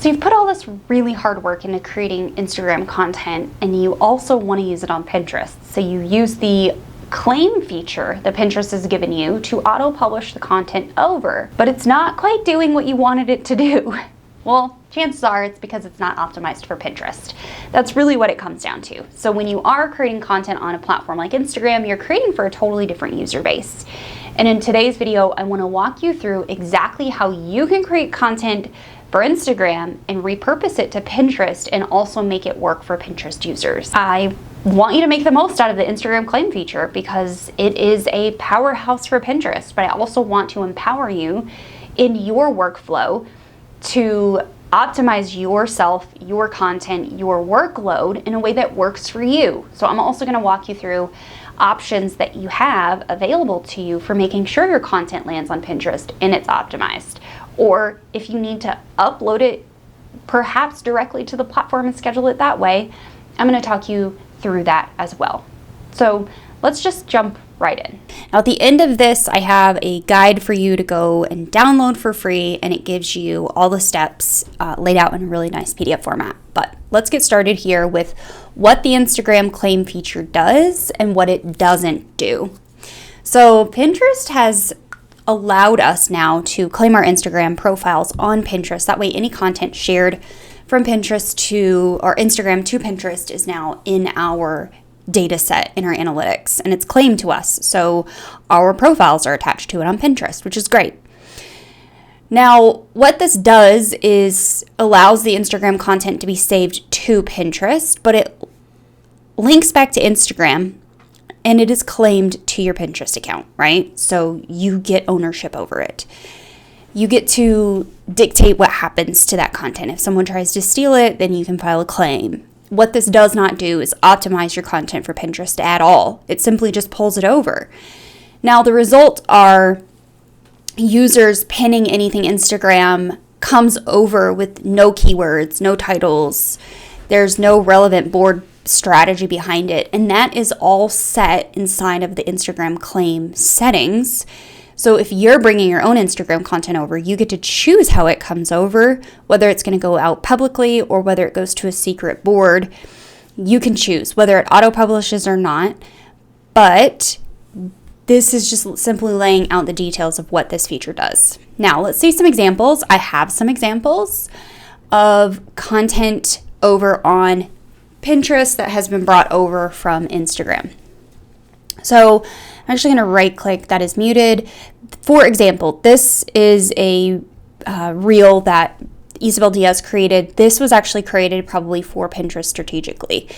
So you've put all this really hard work into creating Instagram content, and you also want to use it on Pinterest. So you use the claim feature that Pinterest has given you to auto-publish the content over, but it's not quite doing what you wanted it to do. Well, chances are it's because it's not optimized for Pinterest. That's really what it comes down to. So when you are creating content on a platform like Instagram, you're creating for a totally different user base. And in today's video, I want to walk you through exactly how you can create content for Instagram and repurpose it to Pinterest and also make it work for Pinterest users. I want you to make the most out of the Instagram claim feature because it is a powerhouse for Pinterest, but I also want to empower you in your workflow to optimize yourself, your content, your workload in a way that works for you. So I'm also going to walk you through options that you have available to you for making sure your content lands on Pinterest and it's optimized. Or if you need to upload it perhaps directly to the platform and schedule it that way, I'm going to talk you through that as well. So let's just jump right in. Now at the end of this, I have a guide for you to go and download for free, and it gives you all the steps laid out in a really nice PDF format. But let's get started here with what the Instagram claim feature does and what it doesn't do. So Pinterest has allowed us now to claim our Instagram profiles on Pinterest. That way any content shared from Pinterest to or Instagram to Pinterest is now in our data set in our analytics, and it's claimed to us. So our profiles are attached to it on Pinterest, which is great. Now, what this does is allows the Instagram content to be saved to Pinterest, but it links back to Instagram and it is claimed to your Pinterest account, right? So you get ownership over it. You get to dictate what happens to that content. If someone tries to steal it, then you can file a claim. What this does not do is optimize your content for Pinterest at all. It simply just pulls it over. Now, the results are users pinning anything Instagram comes over with no keywords, no titles. There's no relevant board strategy behind it. And that is all set inside of the Instagram claim settings. So if you're bringing your own Instagram content over, you get to choose how it comes over, whether it's going to go out publicly or whether it goes to a secret board. You can choose whether it auto-publishes or not. But this is just simply laying out the details of what this feature does. Now, let's see some examples. I have some examples of content over on Pinterest that has been brought over from Instagram. So I'm actually going to right click that is muted. For example, this is a reel that Isabel Diaz created. This was actually created probably for Pinterest strategically.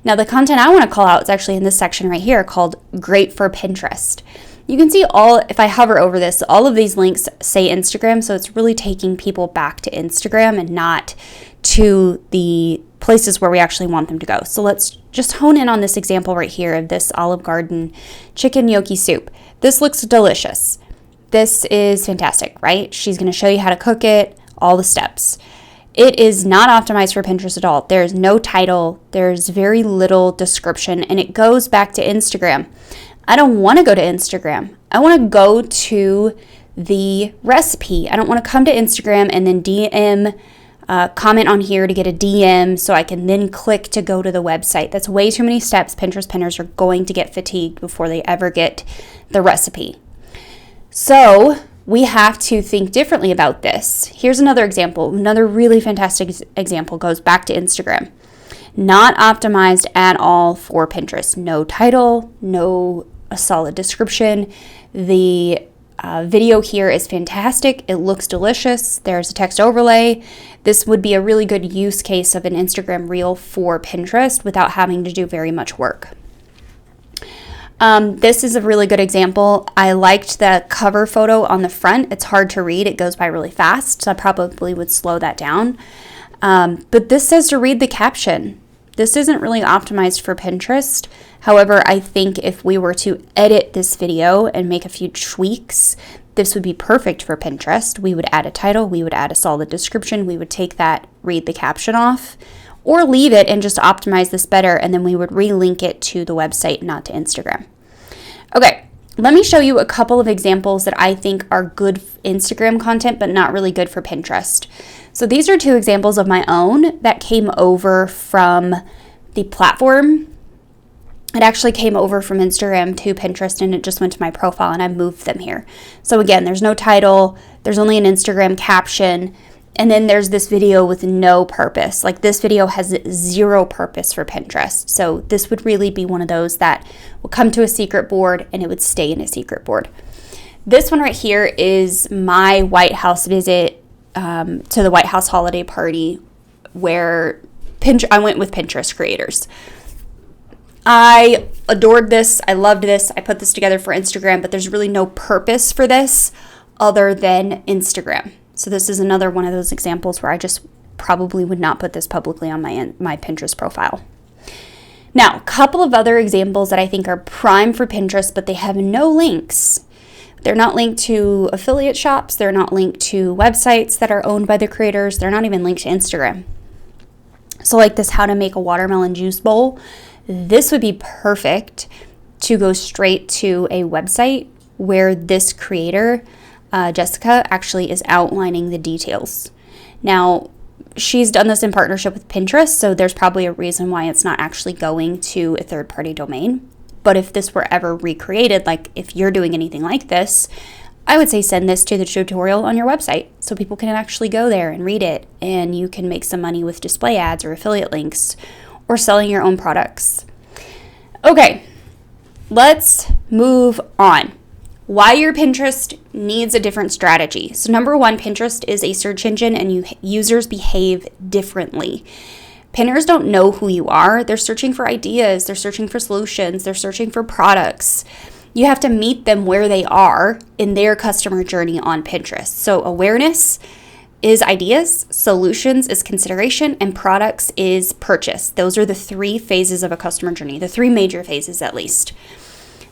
Now the content I want to call out is actually in this section right here called Great for Pinterest. You can see if I hover over this, all of these links say Instagram, so it's really taking people back to Instagram and not to the places where we actually want them to go. So let's just hone in on this example right here of this Olive Garden chicken gnocchi soup. This looks delicious. This is fantastic, right? She's going to show you how to cook it, all the steps. It is not optimized for Pinterest at all. There's no title, there's very little description, and it goes back to Instagram. I don't want to go to Instagram. I want to go to the recipe. I don't want to come to Instagram and then DM comment on here to get a DM so I can then click to go to the website. That's way too many steps. Pinterest pinners are going to get fatigued before they ever get the recipe. So we have to think differently about this. Here's another example. Another really fantastic example goes back to Instagram. Not optimized at all for Pinterest. No title, no a solid description. The video here is fantastic. It looks delicious. There's a text overlay. This would be a really good use case of an Instagram reel for Pinterest without having to do very much work. This is a really good example. I liked the cover photo on the front. It's hard to read. It goes by really fast, so I probably would slow that down. But this says to read the caption. This isn't really optimized for Pinterest. However, I think if we were to edit this video and make a few tweaks, this would be perfect for Pinterest. We would add a title, we would add a solid description, we would take that read the caption off, or leave it and just optimize this better, and then we would relink it to the website, not to Instagram. Okay, let me show you a couple of examples that I think are good Instagram content, but not really good for Pinterest. So these are 2 examples of my own that came over from the platform. It actually came over from Instagram to Pinterest, and it just went to my profile, and I moved them here. So again, there's no title, there's only an Instagram caption, and then there's this video with no purpose. Like, this video has 0 purpose for Pinterest. So this would really be one of those that will come to a secret board and it would stay in a secret board. This one right here is my White House visit to the White House holiday party, where I went with Pinterest creators. I adored this. I loved this. I put this together for Instagram, but there's really no purpose for this other than Instagram. So this is another one of those examples where I just probably would not put this publicly on my Pinterest profile. Now, a couple of other examples that I think are prime for Pinterest, but they have no links. They're not linked to affiliate shops. They're not linked to websites that are owned by the creators. They're not even linked to Instagram. So like this how to make a watermelon juice bowl, this would be perfect to go straight to a website where this creator, Jessica, actually is outlining the details. Now, she's done this in partnership with Pinterest, so there's probably a reason why it's not actually going to a third-party domain. But if this were ever recreated, like if you're doing anything like this, I would say send this to the tutorial on your website so people can actually go there and read it, and you can make some money with display ads or affiliate links or selling your own products. Okay, let's move on. Why your Pinterest needs a different strategy. So number 1, Pinterest is a search engine and users behave differently. Pinners don't know who you are. They're searching for ideas. They're searching for solutions. They're searching for products. You have to meet them where they are in their customer journey on Pinterest. So awareness is ideas, solutions is consideration, and products is purchase. Those are the 3 phases of a customer journey, the 3 major phases at least.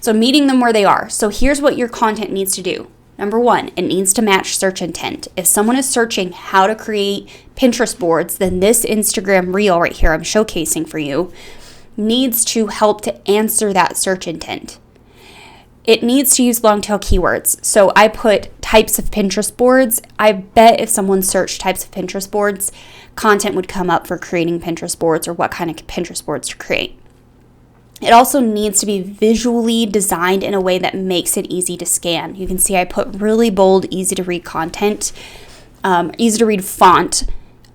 So meeting them where they are. So here's what your content needs to do. Number 1, it needs to match search intent. If someone is searching how to create Pinterest boards, then this Instagram reel right here I'm showcasing for you needs to help to answer that search intent. It needs to use long tail keywords. So I put types of Pinterest boards. I bet if someone searched types of Pinterest boards, content would come up for creating Pinterest boards or what kind of Pinterest boards to create. It also needs to be visually designed in a way that makes it easy to scan. You can see I put really bold, easy to read content, easy to read font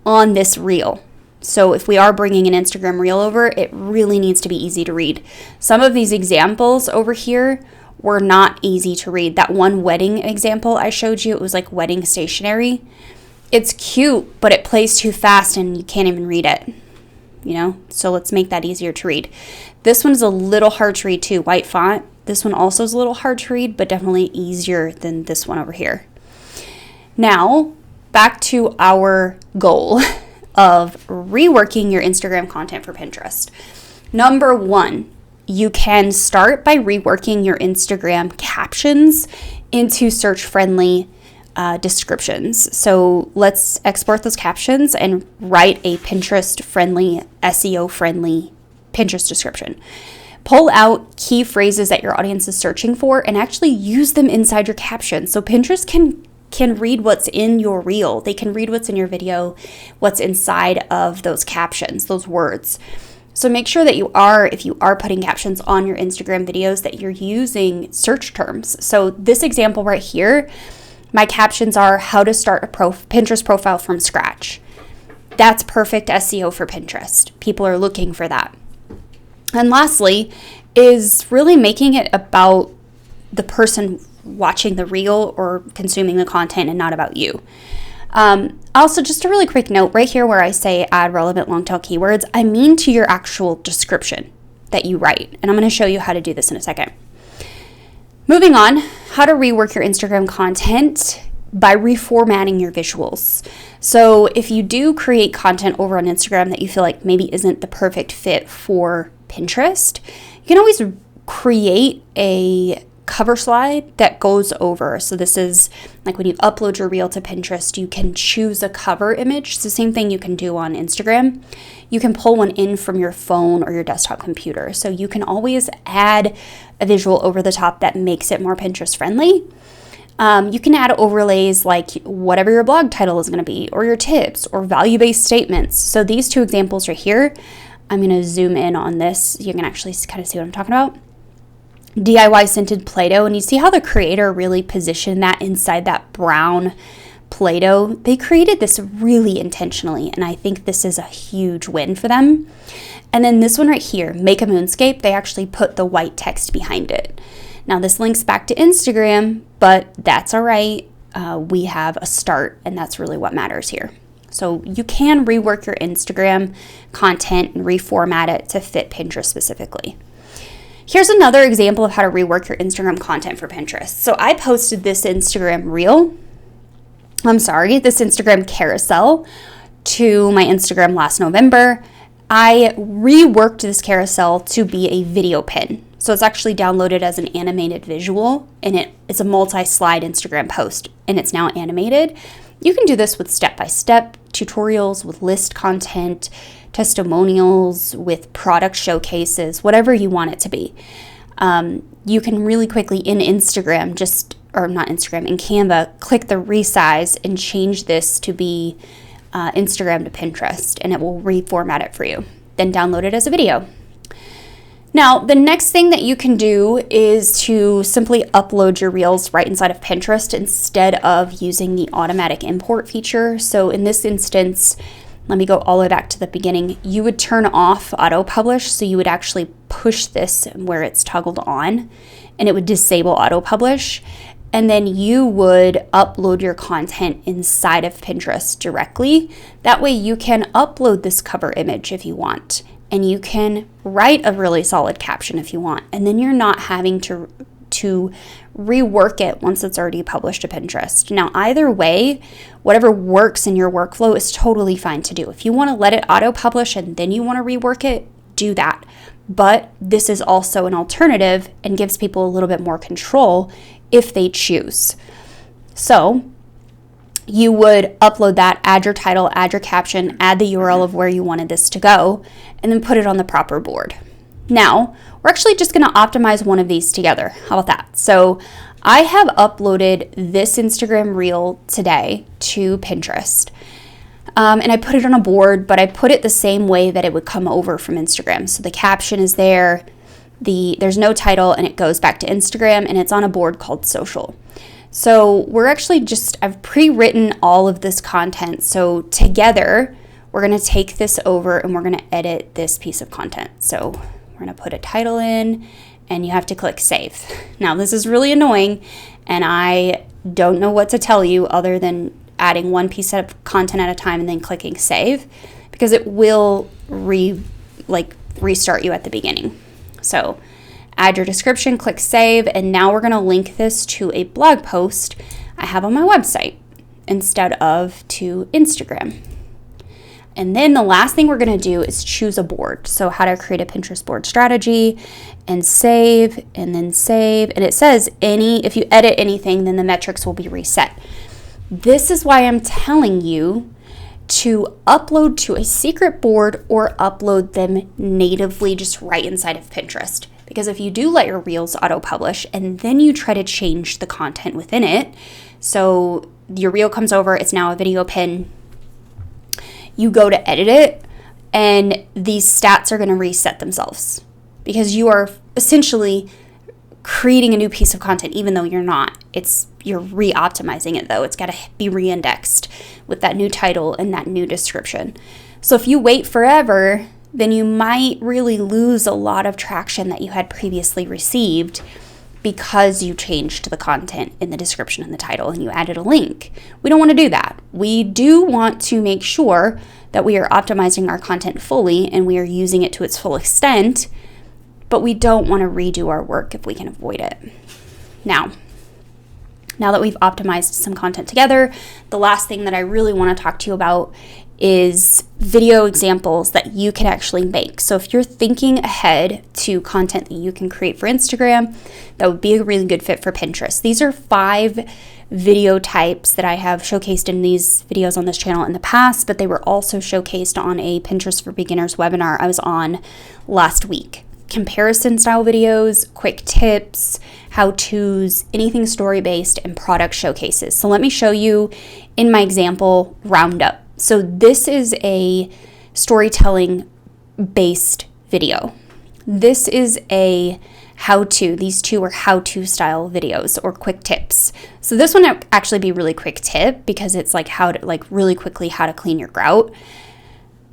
on this reel. So if we are bringing an Instagram reel over, it really needs to be easy to read. Some of these examples over here were not easy to read. That one wedding example I showed you, it was like wedding stationery. It's cute, but it plays too fast and you can't even read it. So let's make that easier to read. This one's a little hard to read too, white font. This one also is a little hard to read, but definitely easier than this one over here. Now, back to our goal of reworking your Instagram content for Pinterest. Number 1, you can start by reworking your Instagram captions into search-friendly descriptions. So let's export those captions and write a Pinterest-friendly, SEO-friendly Pinterest description. Pull out key phrases that your audience is searching for and actually use them inside your captions. So Pinterest can read what's in your reel. They can read what's in your video, what's inside of those captions, those words. So make sure that if you are putting captions on your Instagram videos, that you're using search terms. So this example right here, my captions are how to start a Pinterest profile from scratch. That's perfect SEO for Pinterest. People are looking for that. And lastly, is really making it about the person watching the reel or consuming the content and not about you. Also, just a really quick note right here where I say add relevant long tail keywords, I mean to your actual description that you write. And I'm going to show you how to do this in a second. Moving on, how to rework your Instagram content by reformatting your visuals. So if you do create content over on Instagram that you feel like maybe isn't the perfect fit for Pinterest, you can always create a cover slide that goes over. So this is like when you upload your reel to Pinterest, you can choose a cover image. It's the same thing you can do on Instagram. You can pull one in from your phone or your desktop computer. So you can always add a visual over the top that makes it more Pinterest friendly. You can add overlays like whatever your blog title is going to be, or your tips, or value-based statements. So these two examples right here, I'm going to zoom in on this. You can actually kind of see what I'm talking about. DIY scented Play-Doh, and you see how the creator really positioned that inside that brown Play-Doh. They created this really intentionally, and I think this is a huge win for them. And then this one right here, Make a Moonscape, they actually put the white text behind it. Now this links back to Instagram, but that's all right. We have a start, and that's really what matters here. So you can rework your Instagram content and reformat it to fit Pinterest specifically. Here's another example of how to rework your Instagram content for Pinterest. So I posted this Instagram carousel to my Instagram last November. I reworked this carousel to be a video pin. So it's actually downloaded as an animated visual, and it's a multi-slide Instagram post, and it's now animated. You can do this with step-by-step tutorials, with list content, testimonials, with product showcases, whatever you want it to be. You can really quickly in Instagram, in Canva, click the resize and change this to be Instagram to Pinterest, and it will reformat it for you. Then download it as a video. Now, the next thing that you can do is to simply upload your reels right inside of Pinterest instead of using the automatic import feature. So in this instance, let me go all the way back to the beginning. You would turn off auto publish, so you would actually push this where it's toggled on, and it would disable auto publish. And then you would upload your content inside of Pinterest directly. That way you can upload this cover image if you want, and you can write a really solid caption if you want. And then you're not having to rework it once it's already published to Pinterest. Now, either way, whatever works in your workflow is totally fine to do. If you want to let it auto-publish and then you want to rework it, do that. But this is also an alternative and gives people a little bit more control if they choose. So you would upload that, add your title, add your caption, add the URL of where you wanted this to go, and then put it on the proper board. Now, we're actually just going to optimize one of these together. How about that? So I have uploaded this Instagram reel today to Pinterest. And I put it on a board, but I put it the same way that it would come over from Instagram. So the caption is there, there's no title, and it goes back to Instagram, and it's on a board called Social. So we're actually I've pre-written all of this content. So together, we're going to take this over and we're going to edit this piece of content. So we're going to put a title in, and you have to click save. Now, this is really annoying, and I don't know what to tell you other than adding one piece of content at a time and then clicking save, because it will restart you at the beginning. So add your description, click save, and now we're going to link this to a blog post I have on my website instead of to Instagram. And then the last thing we're going to do is choose a board. So how to create a Pinterest board strategy, and save, and then save. And it says if you edit anything, then the metrics will be reset. This is why I'm telling you to upload to a secret board or upload them natively just right inside of Pinterest. Because if you do let your reels auto-publish and then you try to change the content within it, so your reel comes over, it's now a video pin, you go to edit it, and these stats are going to reset themselves because you are essentially creating a new piece of content, even though you're not. You're re-optimizing it, though. It's got to be re-indexed with that new title and that new description. So if you wait forever, then you might really lose a lot of traction that you had previously received because you changed the content in the description and the title and you added a link. We don't want to do that. We do want to make sure that we are optimizing our content fully and we are using it to its full extent, but we don't want to redo our work if we can avoid it. Now that we've optimized some content together, the last thing that I really want to talk to you about is video examples that you can actually make. So if you're thinking ahead to content that you can create for Instagram, that would be a really good fit for Pinterest. These are 5 video types that I have showcased in these videos on this channel in the past, but they were also showcased on a Pinterest for Beginners webinar I was on last week. Comparison style videos, quick tips, how-tos, anything story-based, and product showcases. So let me show you in my example roundup. So this is a storytelling based video. This is a how-to. These two are how-to style videos or quick tips. So this one would actually be really quick tip because it's like how to, like really quickly how to clean your grout.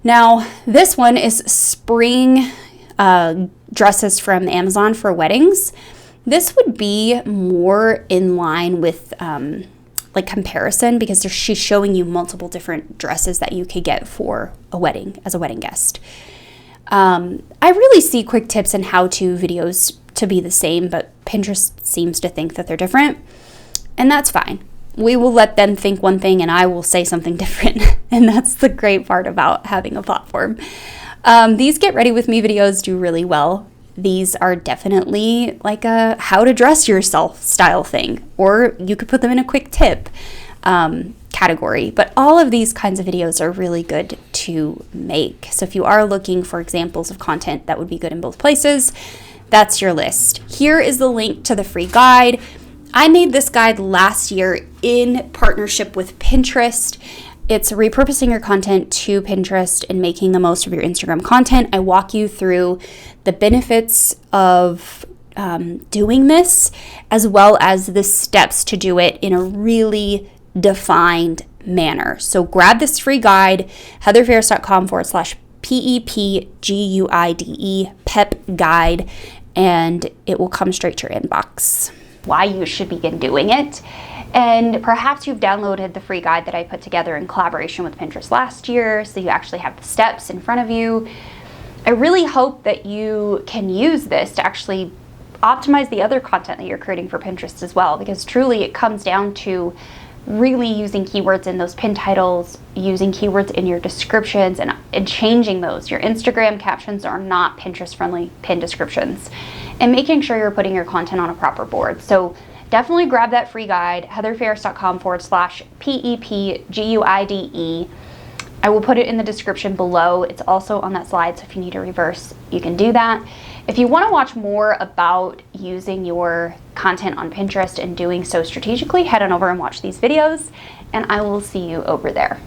Now this one is spring dresses from Amazon for weddings. This would be more in line with like comparison because she's showing you multiple different dresses that you could get for a wedding as a wedding guest. I really see quick tips and how-to videos to be the same, but Pinterest seems to think that they're different, and that's fine. We will let them think one thing and I will say something different, and that's the great part about having a platform. These get ready with me videos do really well. These are definitely like a how to dress yourself style thing, or you could put them in a quick tip category. But all of these kinds of videos are really good to make. So if you are looking for examples of content that would be good in both places, that's your list. Here is the link to the free guide. I made this guide last year in partnership with Pinterest. It's repurposing your content to Pinterest and making the most of your Instagram content. I walk you through the benefits of doing this, as well as the steps to do it in a really defined manner. So grab this free guide, heatherfarris.com/PEPGUIDE, PEP guide, and it will come straight to your inbox. Why you should begin doing it. And perhaps you've downloaded the free guide that I put together in collaboration with Pinterest last year, so you actually have the steps in front of you. I really hope that you can use this to actually optimize the other content that you're creating for Pinterest as well, because truly it comes down to really using keywords in those pin titles, using keywords in your descriptions, and changing those. Your Instagram captions are not Pinterest-friendly pin descriptions, and making sure you're putting your content on a proper board. So definitely grab that free guide, heatherfarris.com/PEPGUIDE. I will put it in the description below. It's also on that slide, so if you need a reverse, you can do that. If you want to watch more about using your content on Pinterest and doing so strategically, head on over and watch these videos, and I will see you over there.